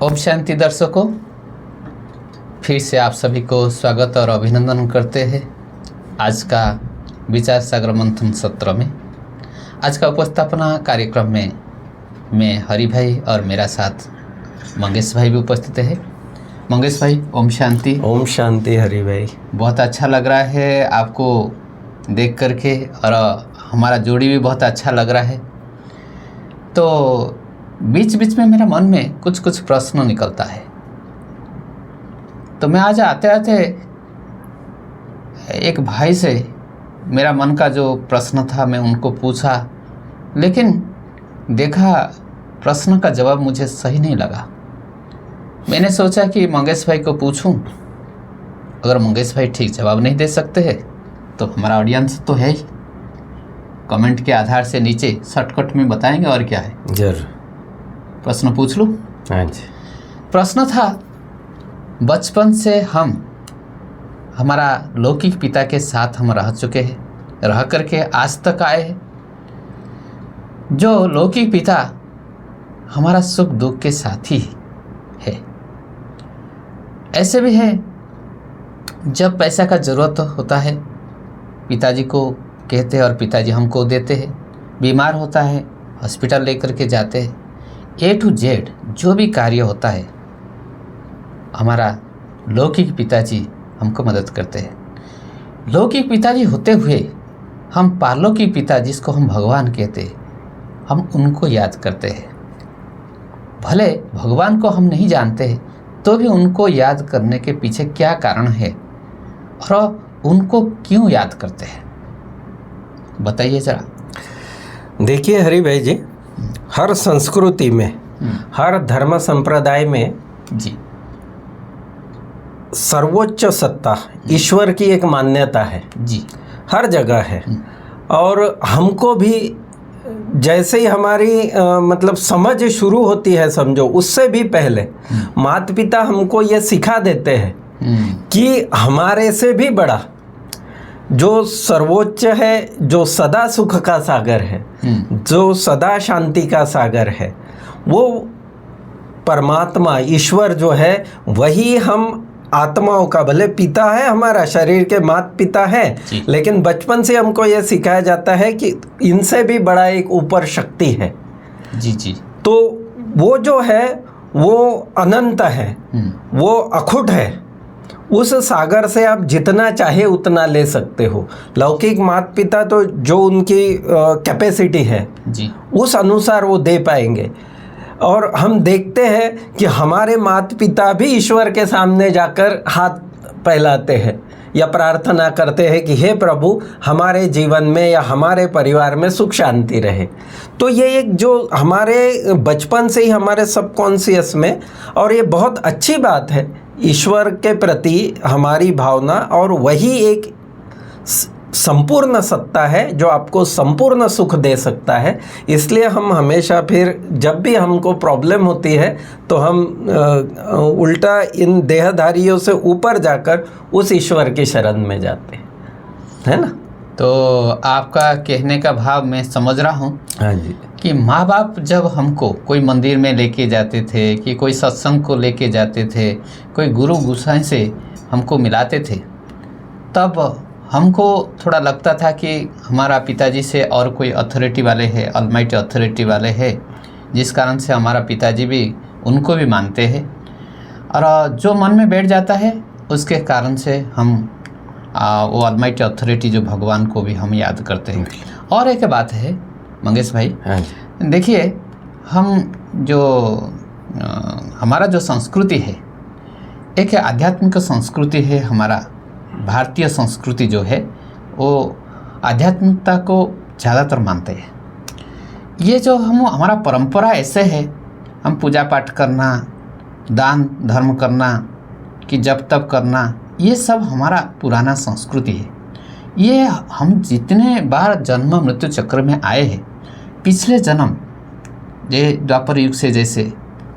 ओम शांति दर्शकों, फिर से आप सभी को स्वागत और अभिनंदन करते हैं आज का विचार सागर मंथन सत्र में। आज का उपस्थापना कार्यक्रम में मैं हरि भाई और मेरा साथ मंगेश भाई भी उपस्थित है। मंगेश भाई ओम शांति। ओम शांति हरि भाई। बहुत अच्छा लग रहा है आपको देख करके और हमारा जोड़ी भी बहुत अच्छा लग रहा है। तो बीच बीच में मेरे मन में कुछ कुछ प्रश्न निकलता है, तो मैं आज आते आते एक भाई से मेरा मन का जो प्रश्न था मैं उनको पूछा, लेकिन देखा प्रश्न का जवाब मुझे सही नहीं लगा। मैंने सोचा कि मंगेश भाई को पूछूं। अगर मंगेश भाई ठीक जवाब नहीं दे सकते हैं तो हमारा ऑडियंस तो है ही, कमेंट के आधार से नीचे शॉर्टकट में बताएंगे और क्या है। जरूर प्रश्न पूछ लूं? हाँ जी। प्रश्न था, बचपन से हमारा लौकिक पिता के साथ हम रह चुके हैं, रह करके आज तक आए हैं। जो लौकिक पिता हमारा सुख दुख के साथी है। ऐसे भी है जब पैसा का ज़रूरत होता है पिताजी को कहते हैं और पिताजी हमको देते हैं। बीमार होता है हॉस्पिटल लेकर के जाते हैं। A to Z जो भी कार्य होता है हमारा लौकिक पिताजी हमको मदद करते हैं। लौकिक पिताजी होते हुए हम पारलौकिक पिता जिसको हम भगवान कहते हैं, हम उनको याद करते हैं। भले भगवान को हम नहीं जानते तो भी उनको याद करने के पीछे क्या कारण है और उनको क्यों याद करते हैं, बताइए जरा। देखिए हरि भाई जी, हर संस्कृति में हर धर्म संप्रदाय में जी सर्वोच्च सत्ता ईश्वर की एक मान्यता है जी, हर जगह है। और हमको भी जैसे ही हमारी मतलब समझ शुरू होती है, समझो उससे भी पहले माता पिता हमको ये सिखा देते हैं कि हमारे से भी बड़ा जो सर्वोच्च है, जो सदा सुख का सागर है, जो सदा शांति का सागर है, वो परमात्मा ईश्वर जो है वही हम आत्माओं का भले पिता है, हमारा शरीर के माता पिता है, लेकिन बचपन से हमको ये सिखाया जाता है कि इनसे भी बड़ा एक ऊपर शक्ति है। जी जी। तो वो जो है वो अनंत है, वो अखुट है। उस सागर से आप जितना चाहे उतना ले सकते हो। लौकिक माता पिता तो जो उनकी कैपेसिटी है जी, उस अनुसार वो दे पाएंगे। और हम देखते हैं कि हमारे माता पिता भी ईश्वर के सामने जाकर हाथ फैलाते हैं या प्रार्थना करते हैं कि हे प्रभु हमारे जीवन में या हमारे परिवार में सुख शांति रहे। तो ये एक जो हमारे बचपन से ही हमारे सबकॉन्शियस में, और ये बहुत अच्छी बात है ईश्वर के प्रति हमारी भावना, और वही एक संपूर्ण सत्ता है जो आपको संपूर्ण सुख दे सकता है। इसलिए हम हमेशा फिर जब भी हमको प्रॉब्लम होती है तो हम उल्टा इन देहधारियों से ऊपर जाकर उस ईश्वर की शरण में जाते हैं, है ना। तो आपका कहने का भाव मैं समझ रहा हूँ। हाँ जी। कि माँ बाप जब हमको कोई मंदिर में लेके जाते थे, कि कोई सत्संग को लेके जाते थे, कोई गुरु गोसाई से हमको मिलाते थे, तब हमको थोड़ा लगता था कि हमारा पिताजी से और कोई अथॉरिटी वाले हैं, ऑलमाइटी अथॉरिटी वाले हैं, जिस कारण से हमारा पिताजी भी उनको भी मानते हैं। और जो मन में बैठ जाता है उसके कारण से हम वो ऑलमाइटी अथॉरिटी जो भगवान को भी हम याद करते हैं। और एक बात है मंगेश भाई, देखिए हम जो हमारा जो संस्कृति है, एक आध्यात्मिक संस्कृति है। हमारा भारतीय संस्कृति जो है वो आध्यात्मिकता को ज़्यादातर मानते हैं। ये जो हमारा परंपरा ऐसे है, हम पूजा पाठ करना, दान धर्म करना, कि जप तप करना, ये सब हमारा पुराना संस्कृति है। ये हम जितने बार जन्म मृत्यु चक्र में आए हैं, पिछले जन्म ये द्वापर युग से जैसे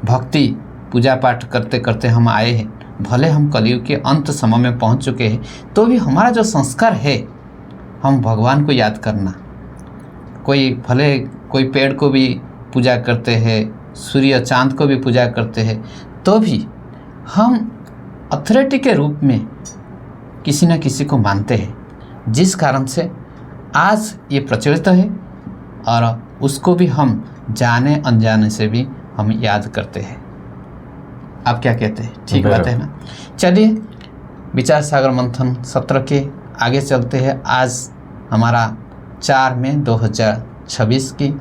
भक्ति पूजा पाठ करते करते हम आए हैं, भले हम कलयुग के अंत समय में पहुंच चुके हैं, तो भी हमारा जो संस्कार है हम भगवान को याद करना, कोई भले कोई पेड़ को भी पूजा करते हैं, सूर्य चांद को भी पूजा करते हैं, तो भी हम अथॉरिटी के रूप में किसी न किसी को मानते हैं, जिस कारण से आज ये प्रचलित है और उसको भी हम जाने अनजाने से भी हम याद करते हैं। आप क्या कहते हैं? ठीक बात है ना? चलिए विचार सागर मंथन सत्र के आगे चलते हैं। आज हमारा 4 मई 2026 की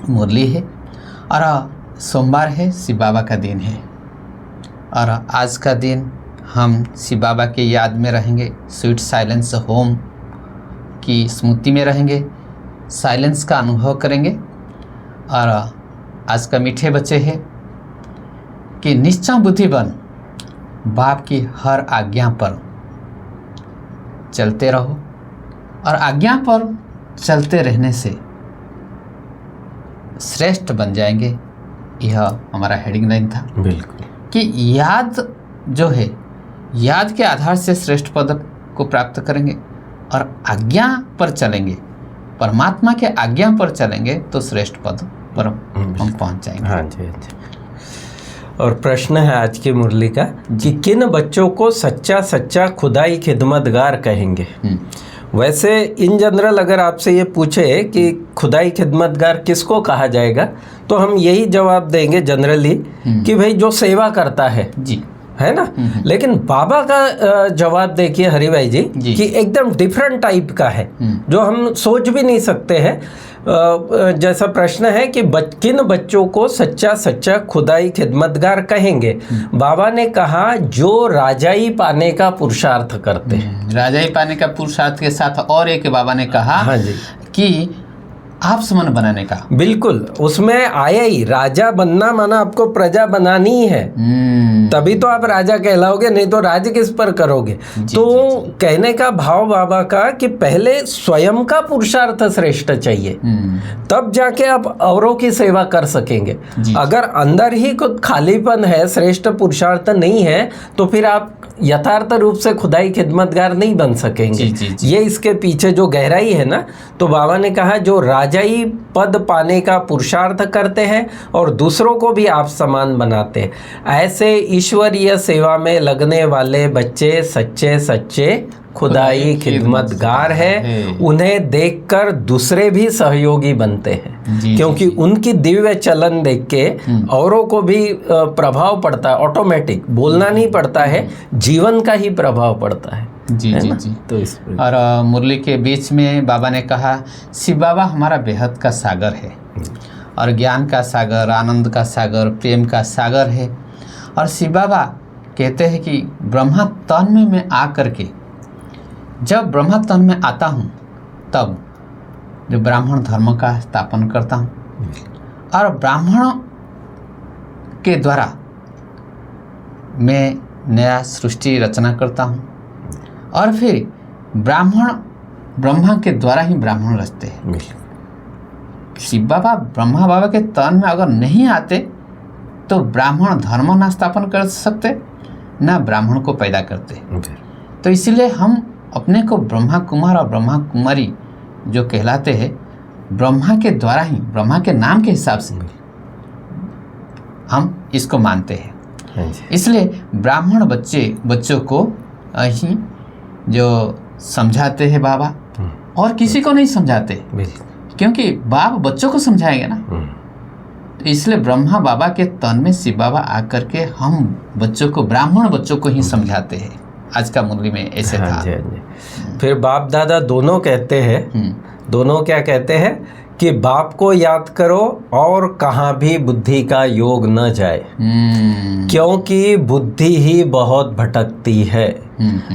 मुरली है और सोमवार है, शिव बाबा का दिन है और आज का दिन हम शिव बाबा के याद में रहेंगे, स्वीट साइलेंस होम की स्मृति में रहेंगे, साइलेंस का अनुभव करेंगे। और आज का मीठे बच्चे हैं कि निश्चय बुद्धि बन, बाप की हर आज्ञा पर चलते रहो और आज्ञा पर चलते रहने से श्रेष्ठ बन जाएंगे। यह हमारा हेडिंग लाइन था। बिल्कुल कि याद जो है, याद के आधार से श्रेष्ठ पद को प्राप्त करेंगे और आज्ञा पर चलेंगे, परमात्मा के आज्ञा पर चलेंगे तो श्रेष्ठ पद पर हम पहुंच जाएंगे। हाँ जी, हाँ जी। और प्रश्न है आज की मुरली का कि किन बच्चों को सच्चा सच्चा खुदाई खिदमतगार कहेंगे? वैसे इन जनरल अगर आपसे ये पूछे कि खुदाई खिदमतगार किसको कहा जाएगा, तो हम यही जवाब देंगे जनरली कि भाई जो सेवा करता है जी, है ना। लेकिन बाबा का जवाब देखिए हरि भाई जी कि एकदम डिफरेंट टाइप का है, जो हम सोच भी नहीं सकते हैं। जैसा प्रश्न है कि किन बच्चों को सच्चा सच्चा खुदाई खिदमतगार कहेंगे? बाबा ने कहा जो राजाई पाने का पुरुषार्थ करते हैं। राजाई पाने का पुरुषार्थ के साथ और एक बाबा ने कहा हाँ जी कि आप समन बनाने का। बिल्कुल, उसमें आया ही राजा बनना माना आपको प्रजा बनानी है, तभी तो आप राजा कहलाओगे, नहीं तो राज किस पर करोगे। तो कहने का भाव बाबा का कि पहले स्वयं का पुरुषार्थ श्रेष्ठ चाहिए, तब जाके आप औरों की सेवा कर सकेंगे। अगर अंदर ही कुछ खालीपन है, श्रेष्ठ पुरुषार्थ नहीं है, तो फिर आप यथार्थ रूप से खुदाई खिदमतगार नहीं बन सकेंगे। ये इसके पीछे जो गहराई है ना, तो बाबा ने कहा जो राजाई पद पाने का पुरुषार्थ करते हैं और दूसरों को भी आप समान बनाते हैं, ऐसे ईश्वरीय सेवा में लगने वाले बच्चे सच्चे सच्चे खुदाई खिदमतगार है। उन्हें देखकर दूसरे भी सहयोगी बनते हैं, क्योंकि उनकी दिव्य चलन देख के औरों को भी प्रभाव पड़ता है, ऑटोमेटिक बोलना नहीं पड़ता है, जीवन का ही प्रभाव पड़ता है। जी जी जी। तो इस और मुरली के बीच में बाबा ने कहा शिव बाबा हमारा बेहद का सागर है और ज्ञान का सागर, आनंद का सागर, प्रेम का सागर है। और शिव बाबा कहते हैं कि ब्रह्मा तन में मैं आ करके, जब ब्रह्मा तन में आता हूँ तब जो ब्राह्मण धर्म का स्थापन करता हूँ और ब्राह्मण के द्वारा मैं नया सृष्टि रचना करता हूँ और फिर ब्रह्मा के द्वारा ही ब्राह्मण रचते हैं। शिव बाबा ब्रह्मा बाबा के तन में अगर नहीं आते तो ब्राह्मण धर्म ना स्थापन कर सकते, ना ब्राह्मण को पैदा करते। तो इसीलिए हम अपने को ब्रह्मा कुमार और ब्रह्मा कुमारी जो कहलाते हैं, ब्रह्मा के द्वारा ही, ब्रह्मा के नाम के हिसाब से हम इसको मानते हैं। इसलिए ब्राह्मण बच्चों को ही जो समझाते हैं बाबा, और किसी को नहीं समझाते, क्योंकि बाप बच्चों को समझाएंगे ना। तो इसलिए ब्रह्मा बाबा के तन में शिव बाबा आकर के हम बच्चों को, ब्राह्मण बच्चों को ही समझाते हैं। आज का मुरली में ऐसे था। हाँ जी। फिर बाप दादा दोनों कहते हैं, दोनों क्या कहते हैं कि बाप को याद करो और कहाँ भी बुद्धि का योग न जाए, क्योंकि बुद्धि ही बहुत भटकती है।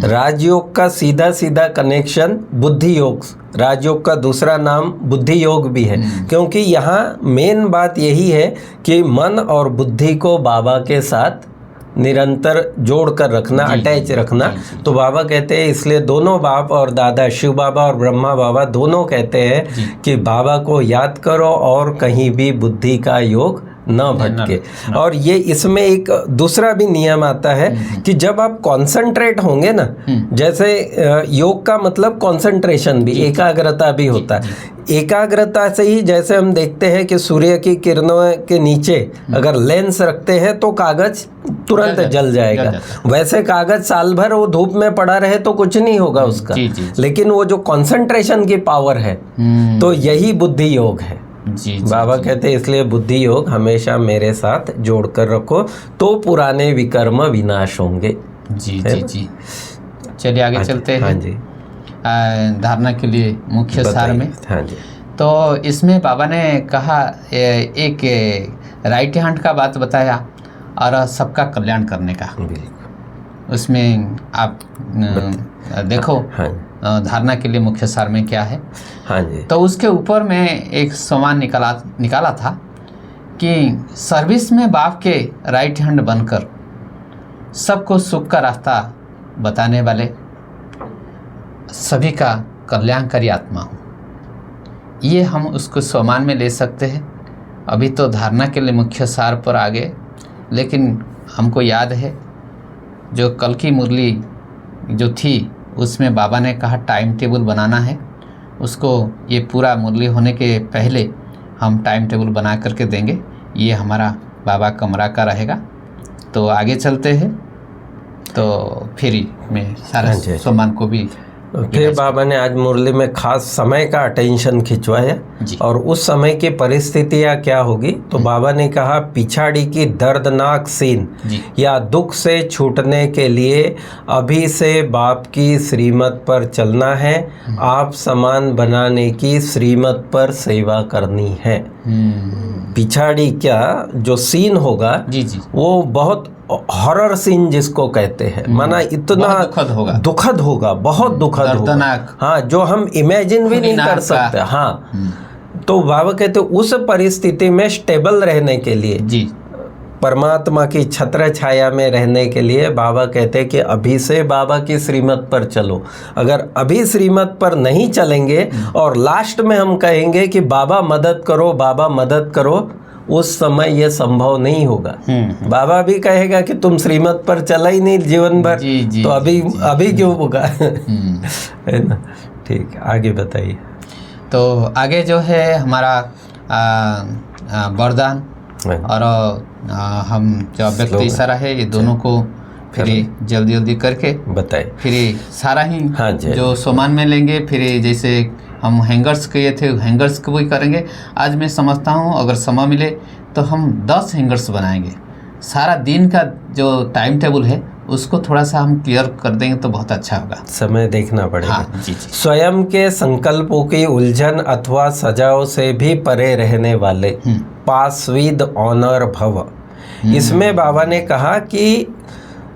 राजयोग का सीधा सीधा कनेक्शन बुद्धि योग, राजयोग का दूसरा नाम बुद्धि योग भी है, क्योंकि यहाँ मेन बात यही है कि मन और बुद्धि को बाबा के साथ निरंतर जोड़ कर रखना, अटैच रखना। तो बाबा कहते हैं, इसलिए दोनों बाप और दादा, शिव बाबा और ब्रह्मा बाबा दोनों कहते हैं कि बाबा को याद करो और कहीं भी बुद्धि का योग न भटके। और ये इसमें एक दूसरा भी नियम आता है कि जब आप कंसंट्रेट होंगे ना, जैसे योग का मतलब कंसंट्रेशन भी, एकाग्रता भी होता है। एकाग्रता से ही जैसे हम देखते हैं कि सूर्य की किरणों के नीचे अगर लेंस रखते हैं तो कागज तुरंत जल जाएगा, वैसे कागज साल भर वो धूप में पड़ा रहे तो कुछ नहीं होगा उसका। लेकिन वो जो कंसंट्रेशन की पावर है, तो यही बुद्धि योग है। बाबा कहते हैं इसलिए बुद्धि योग हमेशा मेरे साथ जोड़ कर रखो तो पुराने विकर्म विनाश होंगे। जी। चलिए आगे चलते हैं। हाँ जी, धारणा के लिए मुख्य सार में। हाँ जी, तो इसमें बाबा ने कहा एक राइट हैंड का बात बताया और सबका कल्याण करने का। उसमें आप देखो धारणा के लिए मुख्य सार में क्या है। हाँ जी। तो उसके ऊपर में एक सवाल निकाला था कि सर्विस में बाप के राइट हैंड बनकर सबको सुख का रास्ता बताने वाले सभी का कल्याणकारी आत्मा हूँ, ये हम उसको सम्मान में ले सकते हैं। अभी तो धारणा के लिए मुख्य सार पर आ गए, लेकिन हमको याद है जो कल की मुरली जो थी उसमें बाबा ने कहा टाइम टेबल बनाना है। उसको ये पूरा मुरली होने के पहले हम टाइम टेबल बना करके देंगे। ये हमारा बाबा कमरा का रहेगा। तो आगे चलते हैं। तो फिर मैं सारा सम्मान को भी फिर बाबा ने आज मुरली में खास समय का अटेंशन खिंचवाया और उस समय की परिस्थितियाँ क्या होगी। तो बाबा ने कहा पिछाड़ी की दर्दनाक सीन या दुख से छूटने के लिए अभी से बाप की श्रीमत पर चलना है, आप समान बनाने की श्रीमत पर सेवा करनी है। पिछाड़ी क्या जो सीन होगा वो बहुत हॉरर सीन जिसको कहते हैं, माना इतना दुखद होगा, बहुत दुखद होगा। हाँ, जो हम इमेजिन भी नहीं कर सकते। हाँ, तो बाबा कहते उस परिस्थिति में स्टेबल रहने के लिए, परमात्मा की छत्र छाया में रहने के लिए बाबा कहते हैं कि अभी से बाबा की श्रीमत पर चलो। अगर अभी श्रीमत पर नहीं चलेंगे और लास्ट में हम कहेंगे कि बाबा मदद करो, बाबा मदद करो, उस समय ये संभव नहीं होगा। बाबा भी कहेगा कि तुम श्रीमत पर चला ही नहीं जीवन भर, तो अभी क्यों होगा। है ना। ठीक, आगे बताइए। तो आगे जो है हमारा वरदान और हम जो व्यक्त इशारा है, ये दोनों को फिर जल्दी जल्दी करके बताए। फिर सारा ही जो सामान में लेंगे, फिर जैसे हम हैंगर्स किए थे हैंगर्स को भी करेंगे। आज मैं समझता हूँ अगर समय मिले तो हम 10 हैंगर्स बनाएंगे। सारा दिन का जो टाइम टेबल है उसको थोड़ा सा हम क्लियर कर देंगे तो बहुत अच्छा होगा। समय देखना पड़ेगा। स्वयं के संकल्पों की उलझन अथवा सजाओं से भी परे रहने वाले पास विद ऑनर भव। इसमें बाबा ने कहा कि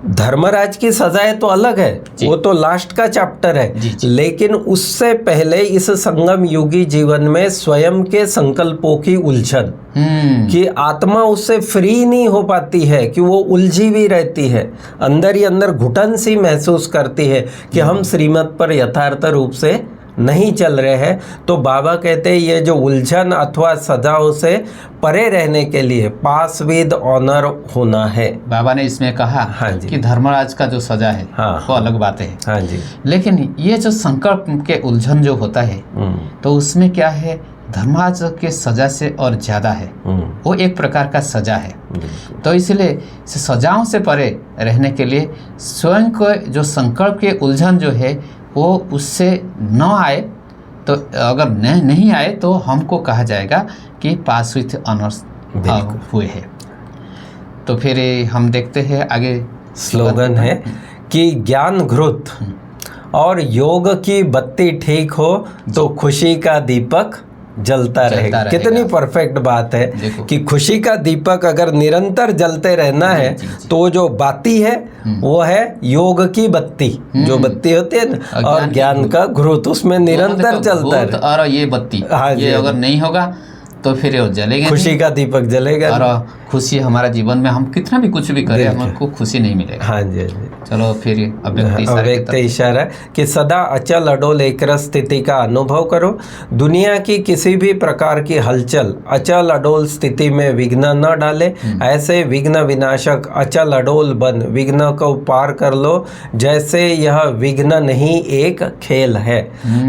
धर्मराज की सजाएं तो अलग है, वो तो लास्ट का चैप्टर है, लेकिन उससे पहले इस संगम युगी जीवन में स्वयं के संकल्पों की उलझन कि आत्मा उससे फ्री नहीं हो पाती है, कि वो उलझी भी रहती है, अंदर ही अंदर घुटन सी महसूस करती है कि हम श्रीमत पर यथार्थ रूप से नहीं चल रहे हैं। तो बाबा कहते हैं ये जो उलझन अथवा सजाओं से परे रहने के लिए पास विद ऑनर होना है। बाबा ने इसमें कहा कि धर्मराज का जो सजा है वो अलग बात है, लेकिन ये जो संकल्प के उलझन जो होता है तो उसमें क्या है, धर्मराज के सजा से और ज़्यादा है, वो एक प्रकार का सजा है। तो इसलिए सजाओं से परे रहने के लिए स्वयं को जो संकल्प के उलझन जो है वो उससे न आए, तो अगर नहीं आए तो हमको कहा जाएगा कि पास विथ ऑनर्स हुए हैं। तो फिर हम देखते हैं आगे स्लोगन है कि ज्ञान घृत और योग की बत्ती ठीक हो तो खुशी का दीपक जलता रहेगा। कितनी परफेक्ट बात है कि खुशी का दीपक अगर निरंतर जलते रहना है तो जो बाती है वो है योग की बत्ती, जो बत्ती होती है ना, और ज्ञान का घृत उसमें निरंतर चलता है। और ये बत्ती ये अगर नहीं होगा तो फिर वो जलेगा, खुशी का दीपक जलेगा और खुशी हमारा जीवन में हम कितना भी कुछ भी करें हमको खुशी नहीं मिलेगा। हाँ जी। चलो फिर अव्यक्त इशारे की अव्यक्त तरफ। इशारा कि सदा अचल अडोल एकरस स्थिति का अनुभव करो। दुनिया की किसी भी प्रकार की हलचल अचल अडोल स्थिति में विघ्न न डाले। ऐसे विघ्न विनाशक अचल अडोल बन विघ्न को पार कर लो, जैसे यह विघ्न नहीं एक खेल है।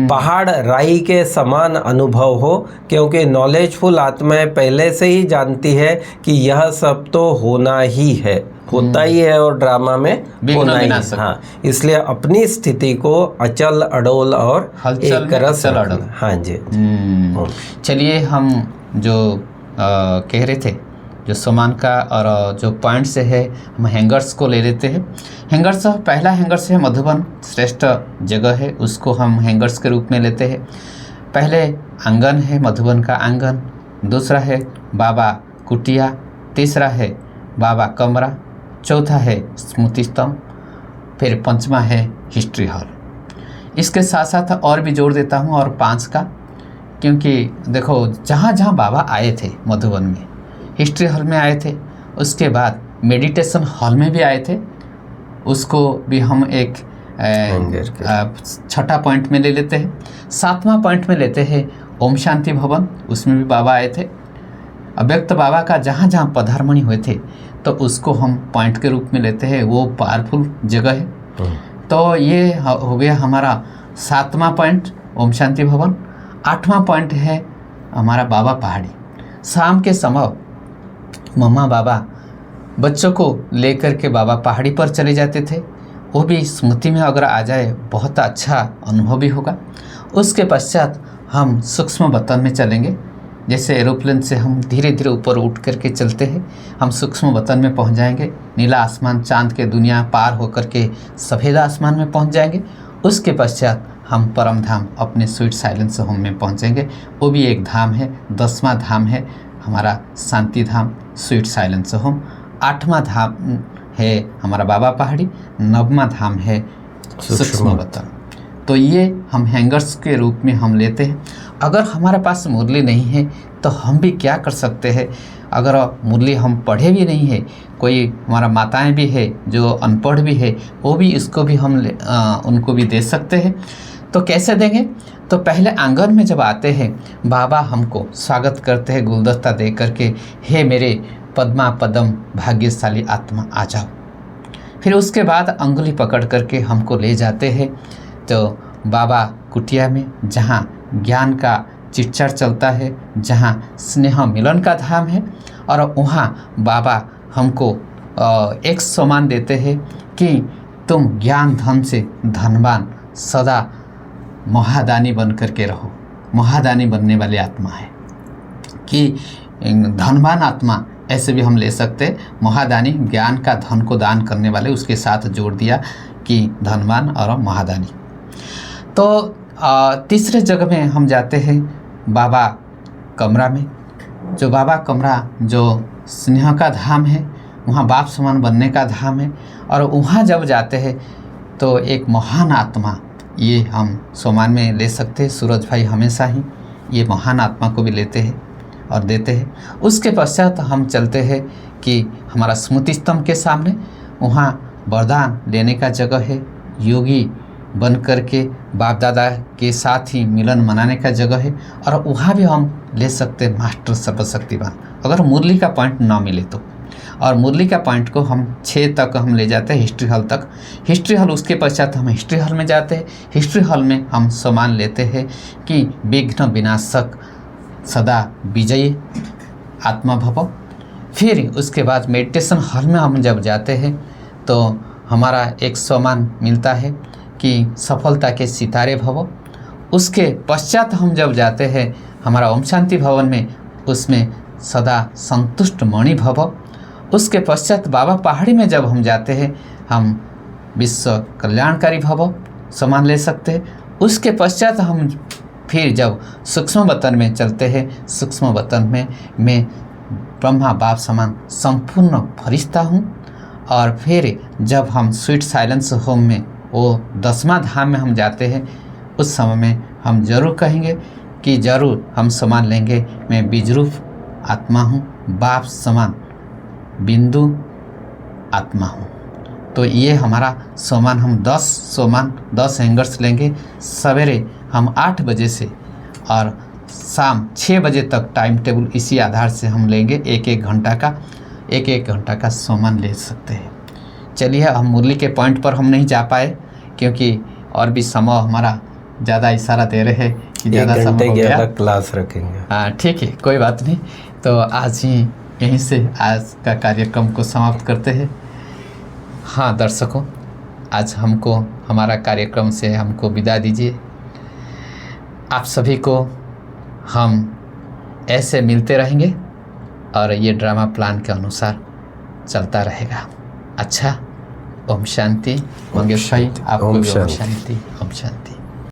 पहाड़ राई के समान अनुभव हो, क्योंकि नॉलेजफुल आत्माएं पहले से ही जानती है कि यह सब तो होना ही है, होता ही है और ड्रामा में विघ्न होना ही। विनाशक। हाँ, इसलिए अपनी स्थिति को अचल अडोल और हलचल में एकरस अचल रखना। अडोल। हाँ जी। चलिए हम जो कह रहे थे, जो सामान का और जो पॉइंट से है, हम हैंगर्स को ले लेते हैं। हैंगर्स, पहला हैंगर्स है मधुबन, श्रेष्ठ जगह है, उसको हम हैंगर्स के रूप में लेते हैं। पहले आंगन है मधुबन का आंगन, दूसरा है बाबा कुटिया, तीसरा है बाबा कमरा, चौथा है स्मृति स्तंभ, फिर पंचमा है हिस्ट्री हॉल। इसके साथ साथ और भी जोड़ देता हूँ और 5 का, क्योंकि देखो जहाँ जहाँ बाबा आए थे मधुबन में, हिस्ट्री हॉल में आए थे, उसके बाद मेडिटेशन हॉल में भी आए थे, उसको भी हम एक छठा पॉइंट में ले लेते हैं। 7वां पॉइंट में लेते हैं ओम शांति भवन, उसमें भी बाबा आए थे। अव्यक्त बाबा का जहाँ जहाँ पधारमणि हुए थे तो उसको हम पॉइंट के रूप में लेते हैं, वो पावरफुल जगह है। तो ये हो गया हमारा 7वां पॉइंट ओम शांति भवन। 8वां पॉइंट है हमारा बाबा पहाड़ी। शाम के समय मम्मा बाबा बच्चों को लेकर के बाबा पहाड़ी पर चले जाते थे, वो भी स्मृति में अगर आ जाए बहुत अच्छा अनुभव भी होगा। उसके पश्चात हम सूक्ष्म वतन में चलेंगे, जैसे एरोप्लेन से हम धीरे धीरे ऊपर उठ करके चलते हैं, हम सूक्ष्म वतन में पहुंच जाएंगे। नीला आसमान, चांद के दुनिया पार होकर के सफ़ेद आसमान में पहुंच जाएंगे। उसके पश्चात हम परम धाम अपने स्वीट साइलेंस होम में पहुंचेंगे। वो भी एक धाम है, 10वां धाम है हमारा शांति धाम स्वीट साइलेंस होम। 8वां धाम है हमारा बाबा पहाड़ी, 9वां धाम है सूक्ष्म वतन। तो ये हम हैंगर्स के रूप में हम लेते हैं। अगर हमारे पास मुरली नहीं है तो हम भी क्या कर सकते हैं, अगर मुरली हम पढ़े भी नहीं है, कोई हमारा माताएं भी है जो अनपढ़ भी है, वो भी इसको भी हम उनको भी दे सकते हैं। तो कैसे देंगे, तो पहले आंगन में जब आते हैं बाबा हमको स्वागत करते हैं गुलदस्ता दे करके, हे मेरे पद्मा पदम भाग्यशाली आत्मा आ जाओ। फिर उसके बाद अंगुली पकड़ करके हमको ले जाते हैं तो बाबा कुटिया में, जहाँ ज्ञान का चिट्चार चलता है, जहाँ स्नेह मिलन का धाम है, और वहाँ बाबा हमको एक सम्मान देते हैं कि तुम ज्ञान धन से धनवान सदा महादानी बन करके रहो। महादानी बनने वाली आत्मा है कि धनवान आत्मा, ऐसे भी हम ले सकते। महादानी ज्ञान का धन को दान करने वाले, उसके साथ जोड़ दिया कि धनवान और महादानी। तो तीसरे जगह में हम जाते हैं बाबा कमरा में। जो बाबा कमरा जो स्नेह का धाम है, वहाँ बाप समान बनने का धाम है। और वहाँ जब जाते हैं तो एक महान आत्मा, ये हम सोमान में ले सकते हैं। सूरज भाई हमेशा ही ये महान आत्मा को भी लेते हैं और देते हैं। उसके पश्चात हम चलते हैं कि हमारा स्मृति स्तंभ के सामने, वहाँ वरदान लेने का जगह है। योगी बन करके बाप दादा के साथ ही मिलन मनाने का जगह है, और वहाँ भी हम ले सकते हैं मास्टर सर्वशक्तिवान, अगर मुरली का पॉइंट ना मिले तो। और मुरली का पॉइंट को हम 6 तक हम ले जाते हैं, हिस्ट्री हॉल तक। हिस्ट्री हॉल, उसके पश्चात हम हिस्ट्री हॉल में जाते हैं। हिस्ट्री हॉल में हम सम्मान लेते हैं कि विघ्न विनाशक सदा विजयी आत्मा भव। फिर उसके बाद मेडिटेशन हॉल में हम जब जाते हैं तो हमारा एक सम्मान मिलता है कि सफलता के सितारे भव। उसके पश्चात हम जब जाते हैं हमारा ओम शांति भवन में, उसमें सदा संतुष्ट मणि भव। उसके पश्चात बाबा पहाड़ी में जब हम जाते हैं, हम विश्व कल्याणकारी भव सम्मान ले सकते हैं। उसके पश्चात हम फिर जब सूक्ष्म वतन में चलते हैं, सूक्ष्म वतन में मैं ब्रह्मा बाप समान संपूर्ण फरिश्ता हूँ। और फिर जब हम स्वीट साइलेंस होम में, वो 10वां धाम में हम जाते हैं, उस समय में हम जरूर कहेंगे कि जरूर हम समान लेंगे, मैं बीजरूप आत्मा हूँ, बाप समान बिंदु आत्मा हूँ। तो ये हमारा सोमान हम 10 सोमान 10 हैंगर्स लेंगे। सवेरे हम 8 बजे से और शाम 6 बजे तक टाइम टेबल इसी आधार से हम लेंगे। एक एक घंटा का सोमान ले सकते हैं। चलिए, हम मुरली के पॉइंट पर हम नहीं जा पाए क्योंकि और भी समय हमारा ज़्यादा इशारा दे रहे हैं कि ज़्यादा समय हो गया। क्लास रखेंगे। हाँ, ठीक है, कोई बात नहीं। तो आज ही यहीं से आज का कार्यक्रम को समाप्त करते हैं। हाँ दर्शकों, आज हमको हमारा कार्यक्रम से हमको विदा दीजिए। आप सभी को हम ऐसे मिलते रहेंगे और ये ड्रामा प्लान के अनुसार चलता रहेगा। अच्छा, ओम शांति। मंगेश भाई, आपको भी ओम शांति। ओम शांति।